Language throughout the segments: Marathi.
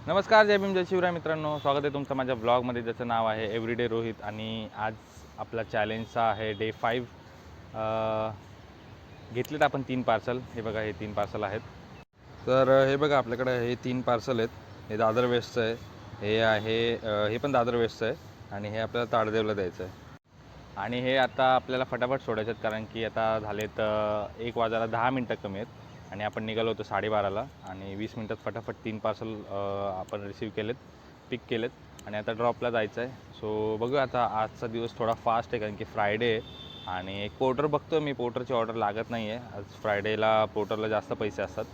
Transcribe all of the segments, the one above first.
नमस्कार, जय भीम, जय शिवराय मित्रांनो. स्वागत आहे तुमचं माझ्या ब्लॉगमध्ये, ज्याचं नाव आहे एव्हरीडे रोहित. आणि आज आपला चॅलेंजचा आहे डे 5. घेतलेत आपण 3 पार्सल. हे बघा, हे 3 पार्सल आहेत. तर हे बघा, आपल्याकडे हे 3 पार्सल आहेत. हे दादर वेस्टचं आहे, हे आहे हे पण दादर वेस्टचं आहे, आणि हे आपल्याला ताडदेवला द्यायचं आहे. आणि हे आता आपल्याला फटाफट सोडायचं आहेत, कारण की आता झालेत 1 वाजायला 10 मिनटं कमी आहेत. आणि आपण निघालो होतो 12:30ला, आणि 20 मिनटात फटाफट 3 पार्सल आपण रिसीव केलेत, पिक केलेत, आणि आता ड्रॉपला जायचं आहे. सो बघूया, आता आजचा दिवस थोडा फास्ट आहे, कारण की फ्रायडे आहे. आणि एक पोर्टर बघतो मी, पोर्टरची ऑर्डर लागत नाही आहे आज. फ्रायडेला पोर्टरला जास्त पैसे असतात.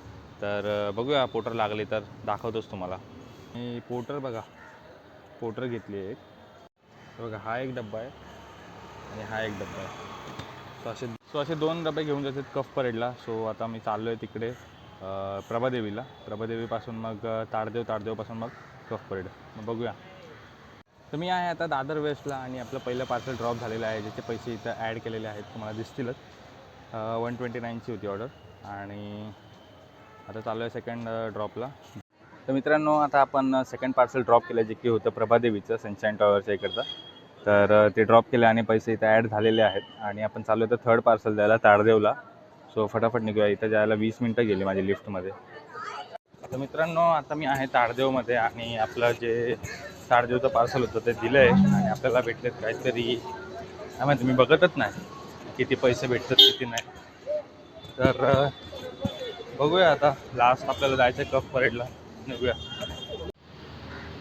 तर बघूया, पोर्टर लागली तर दाखवतोच तुम्हाला. मी पोर्टर बघा, पोर्टर घेतली आहे एक. बघा, हा एक डब्बा आहे आणि हा एक डब्बा आहे. सो असे 2 डबे घेऊन जातात कफ परेडला. सो आता मी चाललो आहे तिकडे प्रभादेवीला. प्रभादेवीपासून मग ताडदेवपासून मग कफ परेड. मग बघूया. तर मी आहे आता दादर वेस्टला, आणि आपलं पहिलं पार्सल ड्रॉप झालेलं आहे, ज्याचे पैसे इथं ॲड केलेले आहेत, तुम्हाला दिसतीलच. 129ची होती ऑर्डर, आणि आता चालू आहे सेकंड ड्रॉपला. तर मित्रांनो, आता आपण सेकंड पार्सल ड्रॉप केलं, जे की होतं प्रभादेवीचं, सनशाईन टॉवरच्या इकडचं. तर ते ड्रॉप केलं आणि पैसे इथं ॲड झालेले आहेत, आणि आपण चालू आहे तर थर्ड पार्सल द्यायला ताडदेवला. सो फटाफट निघूया. इथं जायला 20 मिनटं गेली माझी लिफ्टमध्ये. तर मित्रांनो, आता मी आहे ताडदेवमध्ये, आणि आपलं जे ताडदेवचं पार्सल होतं ते दिलं आहे, आणि आपल्याला भेटलेत काहीतरी, काय माहिती, मी बघतच नाही किती पैसे भेटतात किती नाही. तर बघूया, आता लास्ट आपल्याला जायचं आहे कफ परेडला. निघूया.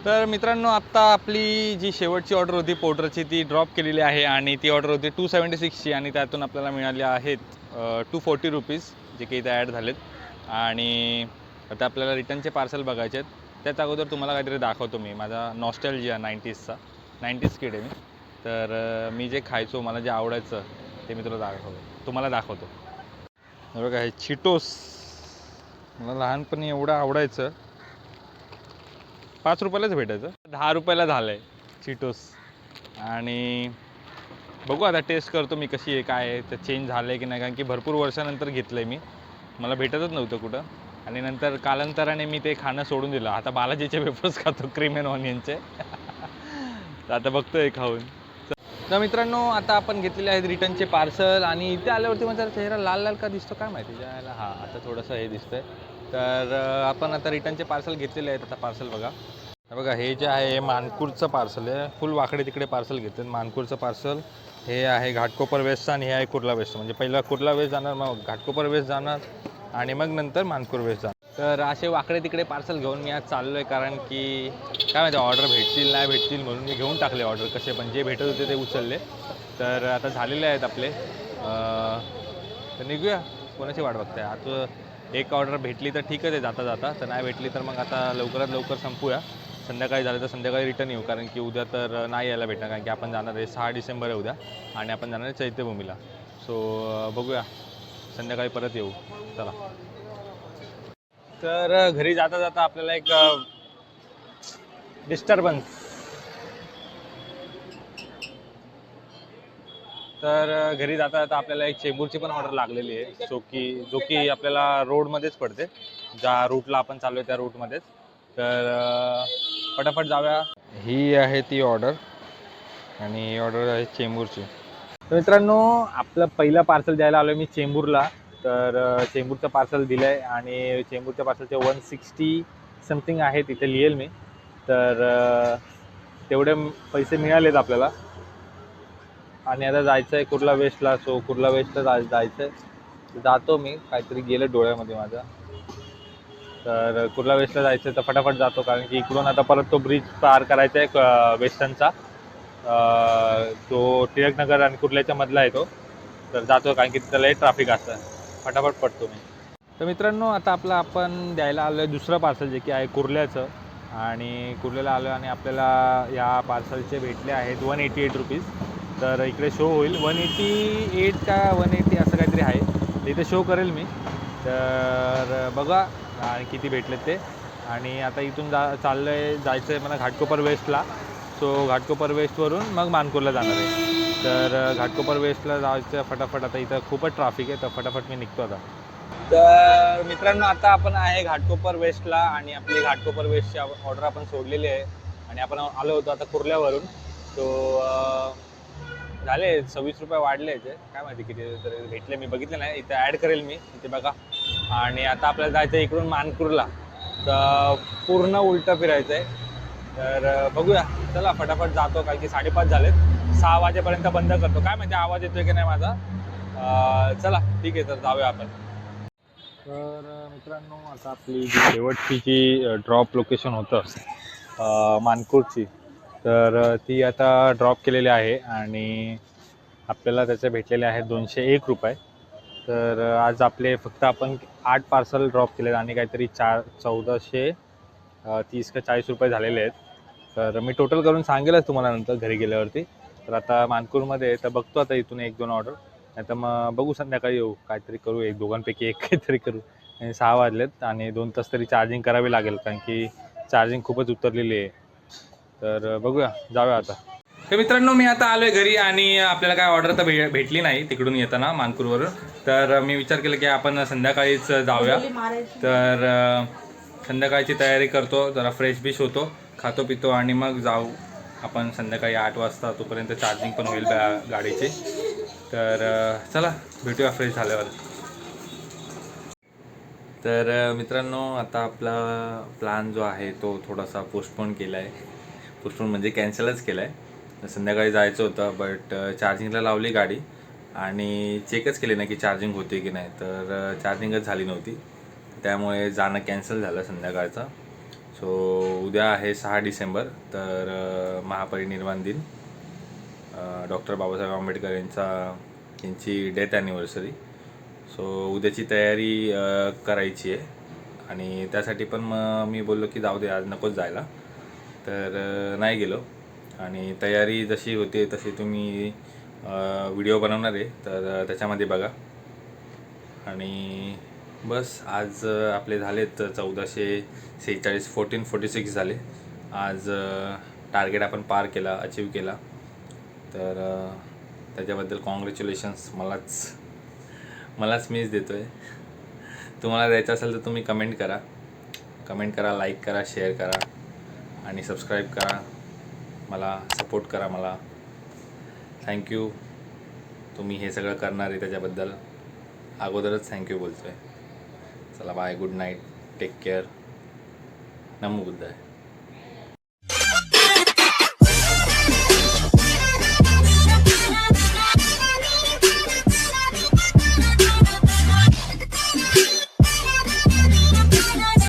तर मित्रांनो, आत्ता आपली जी शेवटची ऑर्डर होती पोर्टरची, ती ड्रॉप केलेली आहे, आणि ती ऑर्डर होती 276ची, आणि त्यातून आपल्याला मिळाली आहेत 240 रुपीज, जे की इथे ॲड झालेत. आणि आता आपल्याला रिटर्नचे पार्सल बघायचे आहेत. त्याच अगोदर तुम्हाला काहीतरी दाखवतो मी. माझा नॉस्टॅल्जिया 90s किड आहे मी. तर मी जे खायचो, मला जे आवडायचं, ते मी तुम्हाला दाखवतो. बघा, हे चिटोस मला लहानपणी एवढं आवडायचं. 5 रुपयालाच भेटायचं, 10 रुपयाला झालं आहे चिटोस. आणि बघू आता, टेस्ट करतो मी कशी आहे, काय आहे, तर चेंज झालं आहे की नाही, कारण की भरपूर वर्षानंतर घेतलं आहे मी. मला भेटतच नव्हतं कुठं, आणि नंतर कालांतराने मी ते खाणं सोडून दिलं. आता बालाजीचे वेफर्स खातो, क्रीम अँड ऑनियनचे. तर आता बघतोय खाऊन. तर मित्रांनो, आता आपण घेतलेले आहेत रिटर्नचे पार्सल, आणि इथे आल्यावरती माझा चेहरा लाल लाल का दिसतो काय माहिती, ज्याला हां आता थोडंसं हे दिसतंय. तर आपण आता रिटर्नचे पार्सल घेतलेले आहेत. आता पार्सल बघा. बघा, हे जे आहे, हे मानपूरचं पार्सल आहे. फुल वाकडे तिकडे पार्सल घेतात. मानपूरचं पार्सल हे आहे घाटकोपर वेस्टचं, आणि हे आहे कुर्ला वेस्ट. म्हणजे पहिला कुर्ला वेस्ट जाणार, मग घाटकोपर वेस्ट जाणार, आणि मग नंतर मानपूर वेस्ट जाणार. तर असे वाकडे तिकडे पार्सल घेऊन मी आज चाललो आहे, कारण की काय माहिती ऑर्डर भेटतील नाही भेटतील, म्हणून मी घेऊन टाकले ऑर्डर. कसे पण जे भेटत होते ते उचलले. तर आता झालेले आहेत आपले. तर निघूया. कोणाची वाट बघताय? आता एक ऑर्डर भेटली तर ठीकच आहे जाता जाता, तर नाही भेटली तर मग आता लवकरात लवकर संपूया. संध्याकाळी झालं तर संध्याकाळी रिटर्न येऊ, कारण की उद्या तर नाही यायला भेटणार, कारण की आपण जाणार आहे 6 डिसेंबर आहे उद्या, आणि आपण जाणार आहे चैत्यभूमीला. सो बघूया, संध्याकाळी परत येऊ. चला. तर घरी जाता जाता आपल्याला एक डिस्टर्बन्स. तर घरी जाता जाता आपल्याला एक चेंबूरची पण ऑर्डर लागलेली आहे, जो की आपल्याला रोडमध्येच पडते, ज्या रूटला आपण चाललो आहे त्या रूटमध्येच. तर फटाफट जाऊया. ही आहे ती ऑर्डर, आणि ही ऑर्डर आहे चेंबूरची. तर मित्रांनो, आपलं पहिलं पार्सल द्यायला आलो मी चेंबूरला. तर चेंबूरचं पार्सल दिलं आहे, आणि चेंबूरच्या पार्सलचे 160 समथिंग आहे, तिथे लिहेल मी. तर तेवढे पैसे मिळालेत आपल्याला, आणि आता जायचं आहे कुर्ला वेस्टला. सो कुर्ला वेस्टला जायचं आहे. जातो मी, काहीतरी गेलं डोळ्यामध्ये माझ्या. तर कुर्ला वेस्टला जायचं आहे, तर फटाफट जातो, कारण की इकडून आता परत तो ब्रिज पार करायचा आहे वेस्टर्नचा. तो टिळकनगर आणि कुर्ल्याच्या मधला आहे तो. तर जातो, कारण की तिथं लय ट्रॅफिक असतं. फटाफट पडतो मी. तर मित्रांनो, आता आपण द्यायला आलो आहे दुसरं पार्सल, जे की आहे कुर्ल्याचं. आणि कुर्ल्याला आलो आहे, आणि आपल्याला या पार्सलचे भेटले आहेत 188 रुपीज. तर इकडे शो होईल 188 का 180 असं काहीतरी आहे, तर इथे शो करेल मी. तर बघा आणि किती भेटलेत ते. आणि आता इथून जायचं आहे मला घाटकोपर वेस्टला. सो घाटकोपर वेस्टवरून मग मानपूरला जाणार आहे. तर घाटकोपर वेस्टला जायचं फटाफट. आता इथं खूपच ट्रॅफिक आहे, तर फटाफट मी निघतो आता. तर मित्रांनो, आता आपण आहे घाटकोपर वेस्टला आणि आपली घाटकोपर वेस्टची ऑर्डर आपण सोडलेली आहे आणि आपण आलो होतो आता कुर्ल्यावरून. तो झाले 26 रुपये वाढले याचे, काय माहिती किती तरी भेटले, मी बघितले नाही, इथे ॲड करेल मी इथे बघा. आणि आता आपल्याला जायचं आहे इकडून मानपूरला, तर पूर्ण उलटं फिरायचं आहे. तर बघूया, चला फटाफट जातो, कारण की 5:30 झालेत. 6 वाजेपर्यंत बंद करतो. काय माहिती आवाज येतोय की नाही माझा. चला ठीक आहे, तर जाऊया आपण. तर मित्रांनो, आता आपली जी शेवटची जी ड्रॉप लोकेशन होतं मानपूरची, तर ती आता ड्रॉप केलेली आहे आणि आपल्याला त्याचे भेटलेले आहेत 201 रुपये. तर आज आपले फक्त आपण 8 पार्सल ड्रॉप केले आणि काहीतरी 1430 का 40 रुपये झालेले आहेत. तर मी टोटल करून सांगेलच तुम्हाला नंतर घरी गेल्यावरती. तर आता मानपूरमध्ये तर बघतो आता इथून 1-2 ऑर्डर, नाही तर मग बघू संध्याकाळी येऊ, काहीतरी करू, एक दोघांपैकी एक काहीतरी करू. आणि 6 वाजलेत आणि 2 तास तरी चार्जिंग करावी लागेल, कारण की चार्जिंग खूपच उतरलेली आहे. तर बघूया, जाऊया आता. तर मित्रांनो, मी आता आलोय घरी आणि आपल्याला काय ऑर्डर तर भेटली नाही तिकडून येताना मानपूरवरून. तर मी विचार केला की आपण संध्याकाळीच जाऊया. तर संध्याकाळची तयारी करतो, जरा फ्रेश बिश होतो, खातो पितो आणि मग जाऊ आपण संध्याकाळी 8 वाजता. तोपर्यंत चार्जिंग पण होईल गाडीची. तर चला भेटूया फ्रेश झाल्यावर. तर मित्रांनो, आता आपला प्लॅन जो आहे तो थोडासा पोस्टपोन केला आहे. पोस्टपोन म्हणजे कॅन्सलच केला आहे. संध्याकाळी जायचं होतं, बट चार्जिंगला लावली गाडी आणि चेकच केले नाही की चार्जिंग होते की नाही, तर चार्जिंगच झाली नव्हती. त्यामुळे जाणं कॅन्सल झालं संध्याकाळचं. सो उद्या आहे 6 डिसेंबर, तर महापरिनिर्वाण दिन, डॉक्टर बाबासाहेब आंबेडकर यांची डेथ ॲनिव्हर्सरी. सो उद्याची तयारी करायची आहे आणि त्यासाठी पण मग मी बोललो की जाऊ दे, आज नकोच जायला. तर नाही गेलो आणि तयारी जशी होते तशी तुम्ही व्हिडिओ बनवणार आहे, तर त्याच्यामध्ये बघा. आणि बस आज आपले झालेत 1446, 1446 झाले. आज टार्गेट आपण पार केला, अचीव केला. तर त्याच्याबद्दल कॉंग्रॅच्युलेशन्स. मलाच मीच देतो आहे. तुम्हाला द्यायचं असेल तर तुम्ही कमेंट करा, लाईक करा, शेअर करा आणि सबस्क्राईब करा. मला सपोर्ट करा. मला थँक्यू. तुम्ही हे सगळं करणार आहे त्याच्याबद्दल अगोदरच थँक्यू बोलतो आहे. चला bye, good night, take care. नमो बुद्धाय.